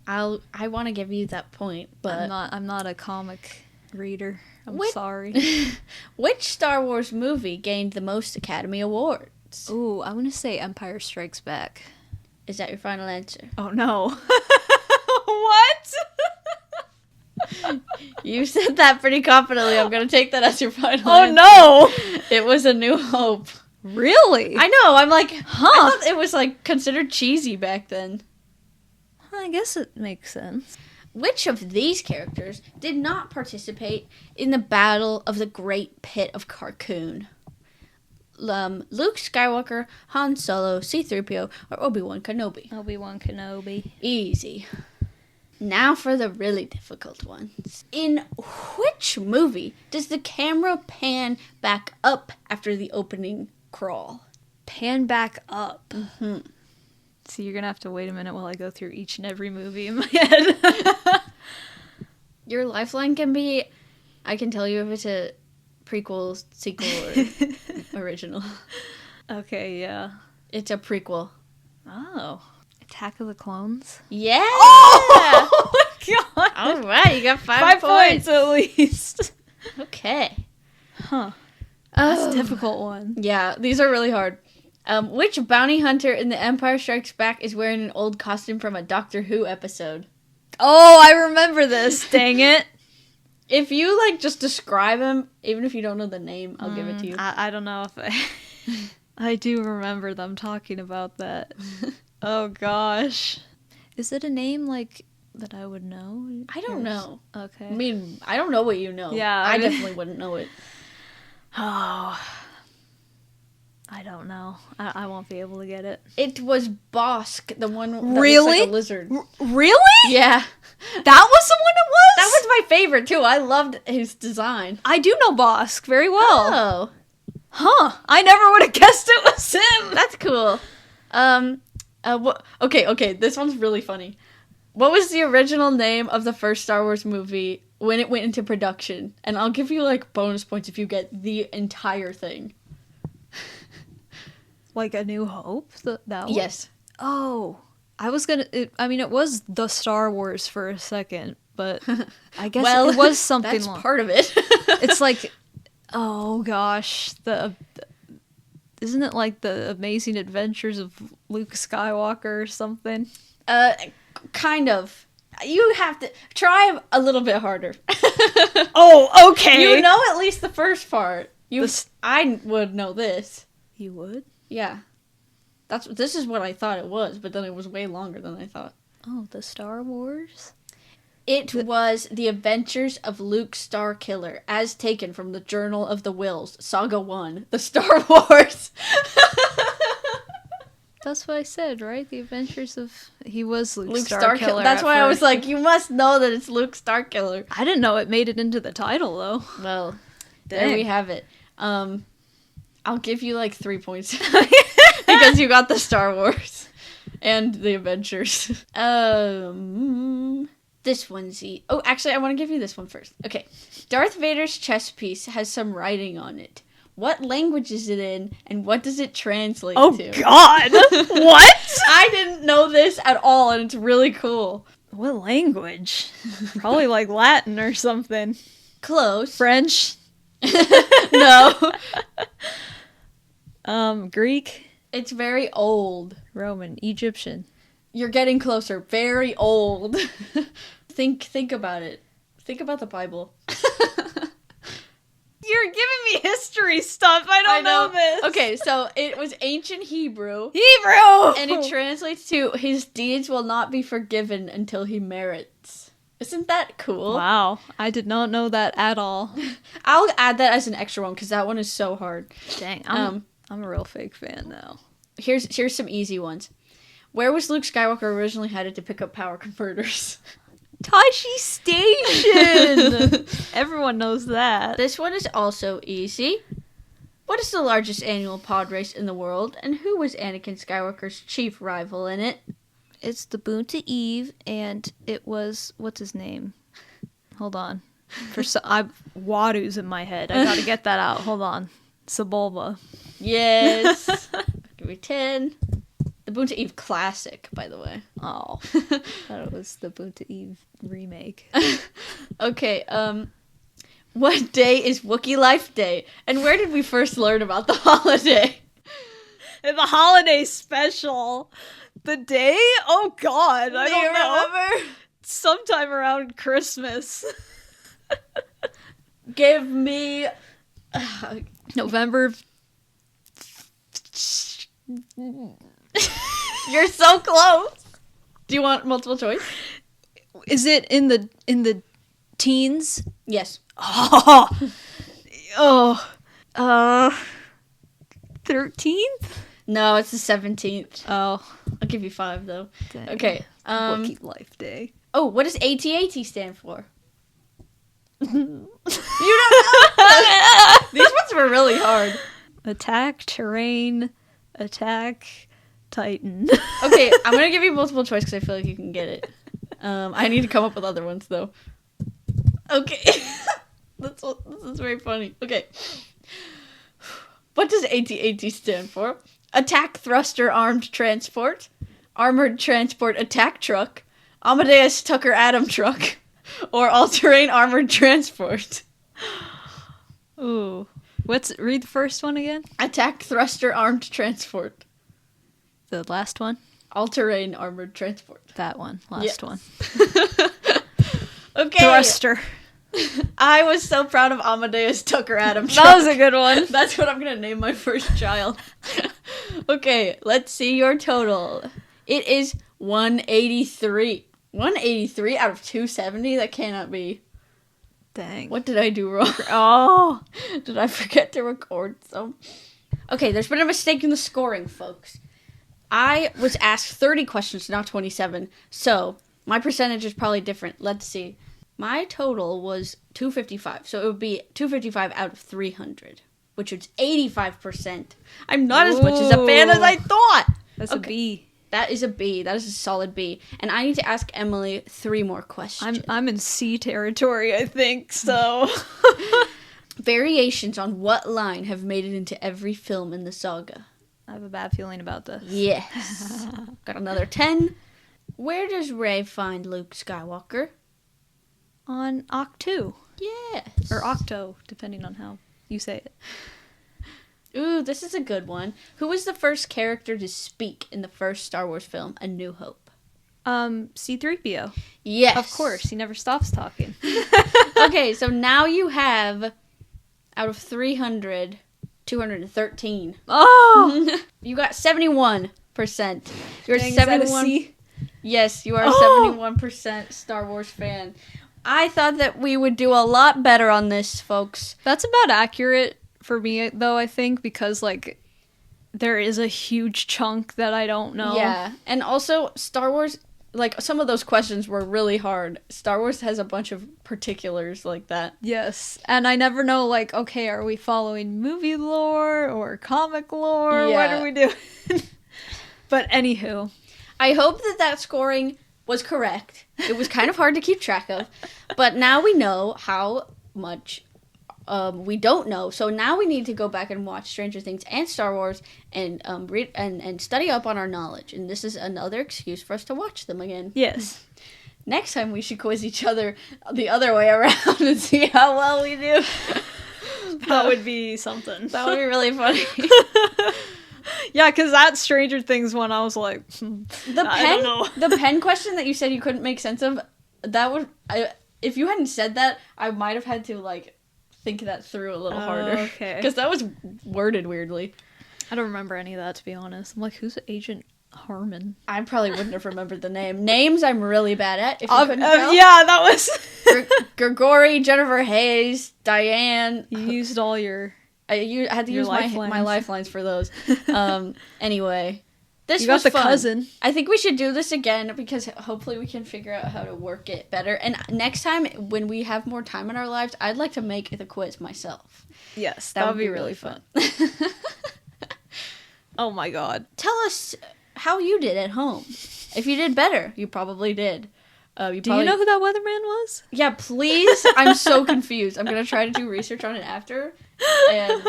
I want to give you that point, but I'm not a comic reader. I'm What- sorry. which Star Wars movie gained the most Academy Awards? Ooh, I'm gonna say Empire Strikes Back. Is that your final answer? Oh no. What? You said that pretty confidently. I'm going to take that as your final Oh answer. no. It was A New Hope. Really? I know. I'm like, I Huh. thought it was like considered cheesy back then. I guess it makes sense. Which of these characters did not participate in the Battle of the Great Pit of Carkoon? Luke Skywalker, Han Solo, C-3PO, or Obi-Wan Kenobi? Obi-Wan Kenobi. Easy. Now for the really difficult ones. In which movie does the camera pan back up after the opening crawl? Pan back up. Mm-hmm. So you're gonna have to wait a minute while I go through each and every movie in my head. Your lifeline can be, I can tell you if it's a prequel, sequel, or original. Okay, yeah. It's a prequel. Oh. Attack of the Clones? Yeah! Oh my god! All right, you got 5 5 points. points at least. Okay. Huh. That's Oh. a difficult one. Yeah, these are really hard. Which bounty hunter in The Empire Strikes Back is wearing an old costume from a Doctor Who episode? Oh, I remember this. Dang it. If you, like, just describe him, even if you don't know the name, I'll give it to you. I don't know if I... I do remember them talking about that. Oh, gosh. Is it a name, like, that I would know? I don't know. Okay. I mean, I don't know what you know. Yeah, I I mean- definitely wouldn't know it. Oh. I don't know. I won't be able to get it. It was Bosk, the one that looks Really? like a lizard. Really? Yeah. That was the one it was? That was my favorite, too. I loved his design. I do know Bosk very well. Oh. Huh. I never would have guessed it was him. That's cool. Okay, this one's really funny. What was the original name of the first Star Wars movie when it went into production? And I'll give you, like, bonus points if you get the entire thing. Like A New Hope? That one? Yes. Oh. I was gonna. It was the Star Wars for a second, but I guess Well, it was something. That's part of it. It's like, oh gosh, isn't it like the Amazing Adventures of Luke Skywalker or something? Kind of. You have to try a little bit harder. Oh, okay. You know at least the first part. I would know this. You would? Yeah. This is what I thought it was, but then it was way longer than I thought. Oh, the Star Wars? It was The Adventures of Luke Starkiller, as taken from the Journal of the Wills, Saga 1, The Star Wars. That's what I said, right? The Adventures of... He was Luke Starkiller. Starkiller. That's why I was like, you must know that it's Luke Starkiller. I didn't know it made it into the title, though. Well, Dang. there we have it. I'll give you like 3 points. Because you got the Star Wars and the Adventures. This one's Oh, actually, I want to give you this one first. Okay. Darth Vader's chess piece has some writing on it. What language is it in, and what does it translate to? Oh, God! What? I didn't know this at all, and it's really cool. What language? Probably like Latin or something. Close. French? No. Greek? It's very old. Roman? Egyptian? You're getting closer. Very old. Think about it. Think about the Bible. You're giving me history stuff. I don't know this. Okay, so it was ancient Hebrew. Hebrew! And it translates to, his deeds will not be forgiven until he merits. Isn't that cool? Wow. I did not know that at all. I'll add that as an extra one, because that one is so hard. Dang, I'm a real fake fan now. Here's some easy ones. Where was Luke Skywalker originally headed to pick up power converters? Tashi Station! Everyone knows that. This one is also easy. What is the largest annual pod race in the world, and who was Anakin Skywalker's chief rival in it? It's the Boonta Eve, and it was... What's his name? Hold on. Wadu's in my head. I gotta get that out. Hold on. Sebulba. Yes. Give me 10. The Boonta Eve Classic, by the way. Oh. I thought it was the Boonta Eve remake. Okay, what day is Wookiee Life Day? And where did we first learn about the holiday? In the holiday special. The day? Oh, God. I don't know. Remember? Sometime around Christmas. Give me... November... You're so close. Do you want multiple choice? Is it in the teens? Yes. Oh. 13th? No, it's the 17th. Oh. I'll give you 5 though. Dang. Okay. Wookiee Life Day. Oh, what does AT-AT stand for? You don't know. These ones were really hard. Attack, terrain, attack, Titan. Okay, I'm gonna give you multiple choice because I feel like you can get it. I need to come up with other ones though. Okay, this is very funny. Okay, what does AT-AT stand for? Attack Thruster Armed Transport, Armored Transport Attack Truck, Amadeus Tucker Atom Truck, or All-Terrain Armored Transport. Ooh. Read the first one again? Attack Thruster Armed Transport. The last one? All-Terrain Armored Transport. That one. Last one. Okay. Thruster. I was so proud of Amadeus Tucker Atom Truck. That was a good one. That's what I'm going to name my first child. Okay, let's see your total. It is 183. 183 out of 270? That cannot be. Dang. What did I do wrong? Oh. Did I forget to record some? Okay, there's been a mistake in the scoring, folks. I was asked 30 questions, not 27. So, my percentage is probably different. Let's see. My total was 255. So, it would be 255 out of 300, which is 85%. I'm not as much as a fan as I thought. That's a B. That is a B. That is a solid B. And I need to ask Emily 3 more questions. I'm in C territory, I think, so. Variations on what line have made it into every film in the saga? I have a bad feeling about this. Yes. Got another 10. Where does Rey find Luke Skywalker? On Octo. Yes. Or Octo, depending on how you say it. Ooh, this is a good one. Who was the first character to speak in the first Star Wars film, A New Hope? C-3PO. Yes. Of course, he never stops talking. Okay, so now you have, out of 300, 213. Oh! You got 71%. You're Dang, is that a 71. C? Yes, you are a 71% Star Wars fan. I thought that we would do a lot better on this, folks. That's about accurate for me, though, I think, because, like, there is a huge chunk that I don't know. Yeah, and also Star Wars, like, some of those questions were really hard. Star Wars has a bunch of particulars like that. Yes, and I never know, like, okay, are we following movie lore or comic lore? Yeah. What are we doing? But anywho. I hope that scoring was correct. It was kind of hard to keep track of, but now we know how much we don't know. So now we need to go back and watch Stranger Things and Star Wars and read and study up on our knowledge. And this is another excuse for us to watch them again. Yes. Next time we should quiz each other the other way around and see how well we do. That would be something. That would be really funny. Yeah, because that Stranger Things one, I was like, I don't know. The pen question that you said you couldn't make sense of, that would, if you hadn't said that, I might have had to, like, think that through a little harder. Okay. Because that was worded weirdly. I don't remember any of that, to be honest. I'm like, who's Agent Harmon? I probably wouldn't have remembered the name. Names I'm really bad at, if you couldn't tell. Yeah, that was... Gregory, Jennifer Hayes, Diane. You used all your... I had to use my lifelines for those. Anyway, this was the fun. cousin. I think we should do this again because hopefully we can figure out how to work it better. And next time, when we have more time in our lives, I'd like to make the quiz myself. Yes, that would be really fun. Oh my god. Tell us how you did at home. If you did better, you probably did. Do you know who that weatherman was? Yeah, please. I'm so confused. I'm going to try to do research on it after. And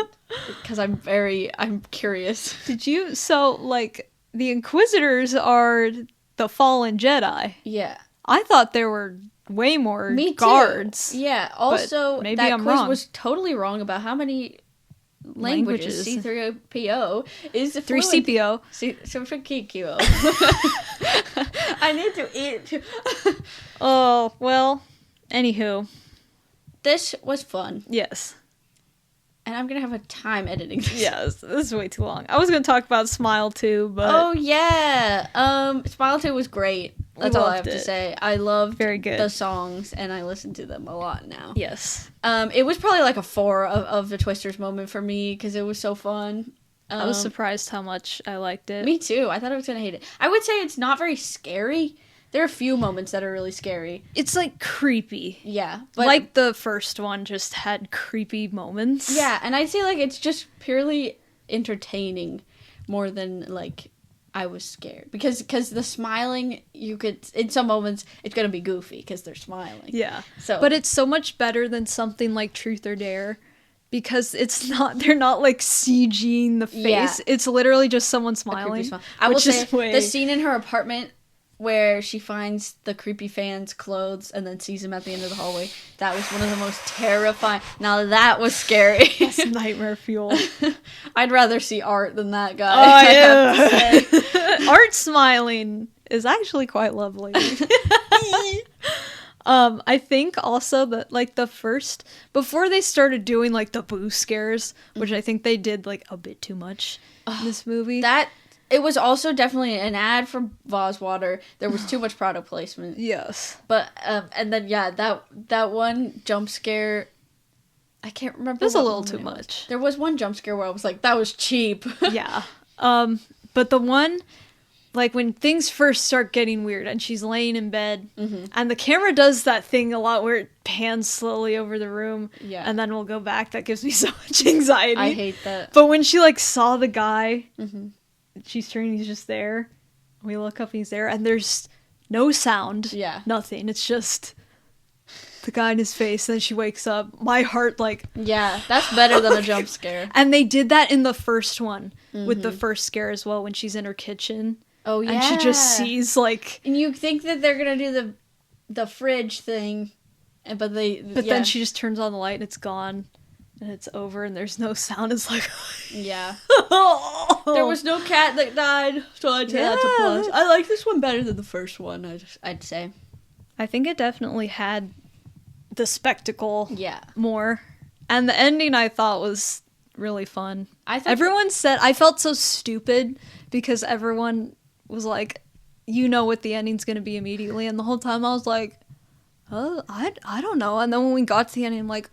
because I'm curious. Did you? So, like, the Inquisitors are the fallen Jedi. Yeah. I thought there were way more guards. Yeah. Also, maybe that I'm quiz wrong. was totally wrong about how many languages C-3PO is. 3CPO. C-3PO. I need to eat. Oh, well, anywho. This was fun. Yes. And I'm going to have a time editing this. Yes, this is way too long. I was going to talk about Smile 2, but... Oh, yeah. Smile 2 was great. That's all I have to say. I loved the songs, and I listen to them a lot now. Yes. It was probably like a 4 of the Twisters moment for me, because it was so fun. I was surprised how much I liked it. Me too. I thought I was going to hate it. I would say it's not very scary. There are a few moments that are really scary. It's, like, creepy. Yeah. But like, the first one just had creepy moments. Yeah, and I'd say, like, it's just purely entertaining more than, like, I was scared. Because the smiling, you could... In some moments, it's going to be goofy because they're smiling. Yeah. But it's so much better than something like Truth or Dare. Because they're not, like, CGing the face. Yeah. It's literally just someone smiling. I will say, the scene in her apartment where she finds the creepy fan's clothes and then sees him at the end of the hallway, that was one of the most terrifying... Now that was scary. That's nightmare fuel. I'd rather see Art than that guy. Oh, yeah. Art smiling is actually quite lovely. I think also that, like, the first... Before they started doing, like, the boo scares, which I think they did, like, a bit too much in this movie. It was also definitely an ad for Voss water. There was too much product placement. Yes. But, and then, yeah, that one jump scare... I can't remember. It was a little too much. There was one jump scare where I was like, that was cheap. Yeah. But the one... Like, when things first start getting weird and she's laying in bed, and the camera does that thing a lot where it pans slowly over the room, and then we'll go back, that gives me so much anxiety. I hate that. But when she, like, saw the guy, she's turning, he's just there, we look up and he's there, and there's no sound. Yeah. Nothing. It's just the guy in his face, and then she wakes up. My heart, like... Yeah, that's better than a jump scare. And they did that in the first one, with the first scare as well, when she's in her kitchen. Oh, yeah. And she just sees, like... And you think that they're gonna do the fridge thing, but then she just turns on the light and it's gone. And it's over and there's no sound. It's like... yeah. There was no cat that died, so I'd say that's a plus. I like this one better than the first one, I'd say. I think it definitely had the spectacle Yeah. more. And the ending I thought was really fun. Everyone said... I felt so stupid because everyone was like, you know what the ending's going to be immediately. And the whole time I was like, oh, I don't know. And then when we got to the ending, I'm like...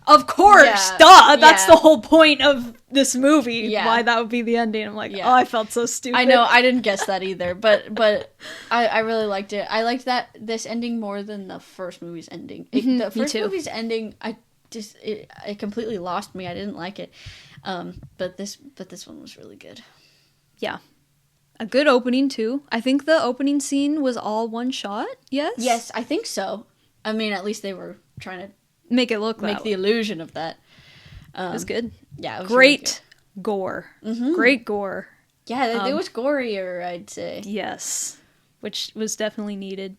Of course, duh. That's the whole point of this movie. Yeah. Why that would be the ending. I'm like, oh, I felt so stupid. I know, I didn't guess that either, but I really liked it. I liked this ending more than the first movie's ending. The first movie's ending, it completely lost me. I didn't like it. But this one was really good. Yeah. A good opening too. I think the opening scene was all one shot. Yes. Yes, I think so. I mean, at least they were trying to make it look the illusion of that. It was good. Yeah, it was great really good. Gore. Mm-hmm. Great gore. Yeah, it was gorier, I'd say. Yes, which was definitely needed.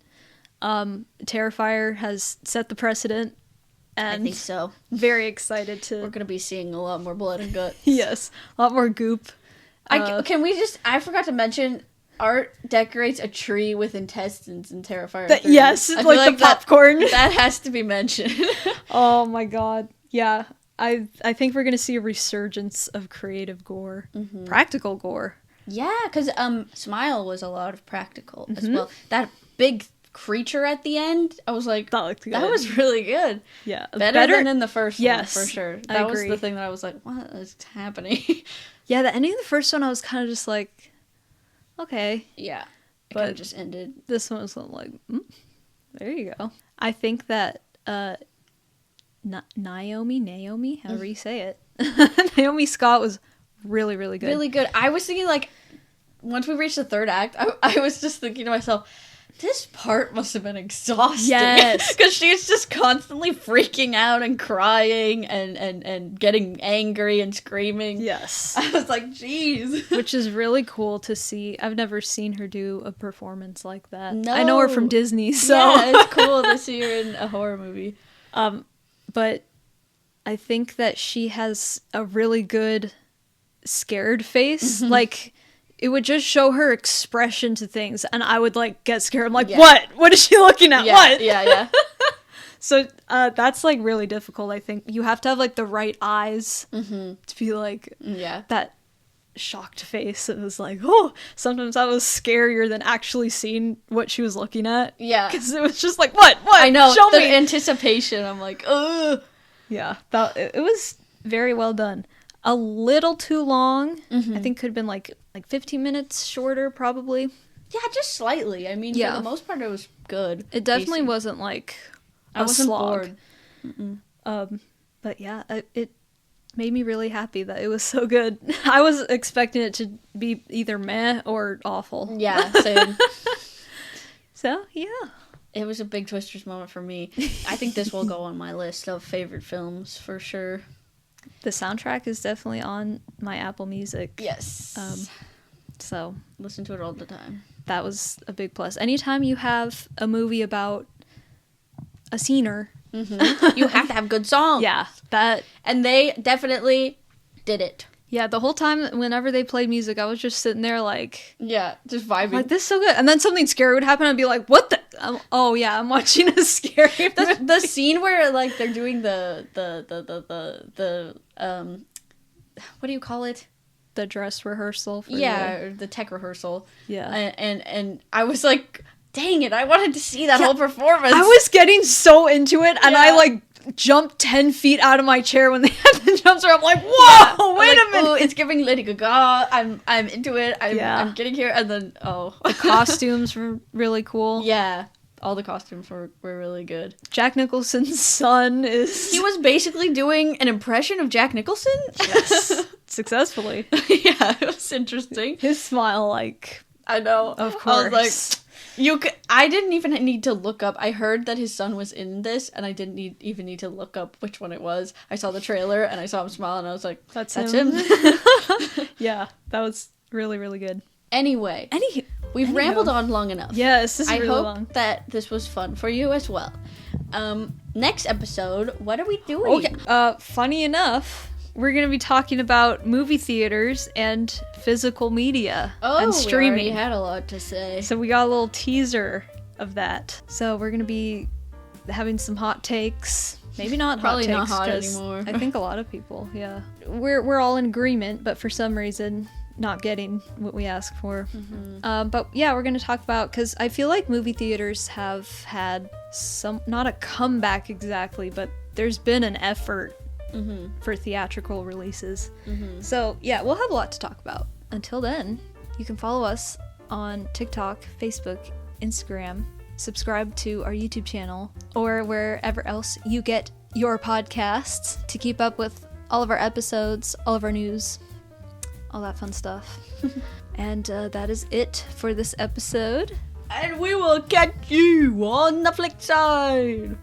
Terrifier has set the precedent, and I think so. Very excited to. We're gonna be seeing a lot more blood and guts. Yes, a lot more goop. I forgot to mention. Art decorates a tree with intestines in Terrifier 3. Yes, it's like the popcorn. That has to be mentioned. Oh my god. Yeah. I think we're going to see a resurgence of creative gore. Mm-hmm. Practical gore. Yeah, because Smile was a lot of practical as well. That big creature at the end, I was like, that looked good. That was really good. Yeah. Better than in the first one, for sure. I That was agree. the thing that I was like, what is happening? Yeah, the ending of the first one, I was kind of just like... Okay. Yeah. It kind of just ended. This one was like, there you go. I think that Naomi, however you say it, Naomi Scott was really, really good. Really good. I was thinking, like, once we reached the third act, I was just thinking to myself, this part must have been exhausting. Yes. Because she's just constantly freaking out and crying and getting angry and screaming. Yes. I was like, jeez. Which is really cool to see. I've never seen her do a performance like that. No. I know her from Disney, so. Yeah, it's cool to see her in a horror movie. But I think that she has a really good scared face. Mm-hmm. Like... It would just show her expression to things, and I would, like, get scared. I'm like, what? What is she looking at? Yeah, what? Yeah. So, that's, like, really difficult, I think. You have to have, like, the right eyes to be, like, that shocked face. It was like, oh, sometimes that was scarier than actually seeing what she was looking at. Yeah. Because it was just like, what? I know. Show the me. Anticipation. I'm like, ugh. Yeah. It was very well done. A little too long. I think could have been, like 15 minutes shorter, probably. Yeah, just slightly. I mean, for the most part, it was good. It definitely wasn't, like, I wasn't slog. bored. But yeah, it made me really happy that it was so good. I was expecting it to be either meh or awful. Yeah, same. So, yeah. It was a big Twisters moment for me. I think this will go on my list of favorite films, for sure. The soundtrack is definitely on my Apple Music. Yes. So listen to it all the time. That was a big plus. Anytime you have a movie about a scener, you have to have good songs. Yeah, and they definitely did it. Yeah, the whole time, whenever they played music, I was just sitting there like... Yeah, just vibing. Like, this is so good. And then something scary would happen, and I'd be like, what the... oh, yeah, I'm watching a scary movie. The scene where, like, they're doing the what do you call it? The dress rehearsal. For the tech rehearsal. Yeah. And I was like, dang it, I wanted to see that whole performance. I was getting so into it, and I, like, jumped 10 feet out of my chair when they had the jump scare. I'm like, whoa, wait a minute. Oh, it's giving Lady Gaga. I'm into it. I'm getting here. And then, the costumes were really cool. Yeah. All the costumes were really good. Jack Nicholson's son is... He was basically doing an impression of Jack Nicholson? Yes. Successfully. Yeah, it was interesting. His smile, like... I know. Of course. I was like... I didn't even need to look up. I heard that his son was in this, and I didn't even need to look up which one it was. I saw the trailer, and I saw him smile, and I was like, that's him. Yeah, that was really, really good. Anyway. we've rambled on long enough. Yes, this is really hope long. that this was fun for you as well. Next episode, what are we doing? Okay. Funny enough, we're gonna be talking about movie theaters and physical media and streaming. We already had a lot to say. So we got a little teaser of that. So we're gonna be having some hot takes. Maybe not Probably hot takes. not hot 'cause anymore. I think a lot of people, yeah. We're all in agreement, but for some reason not getting what we ask for. But yeah, we're gonna talk about, because I feel like movie theaters have had some, not a comeback exactly, but there's been an effort for theatrical releases. So yeah, we'll have a lot to talk about. Until then, you can follow us on TikTok, Facebook, Instagram, subscribe to our YouTube channel, or wherever else you get your podcasts to keep up with all of our episodes, all of our news, all that fun stuff. And that is it for this episode. And we will catch you on the flip side.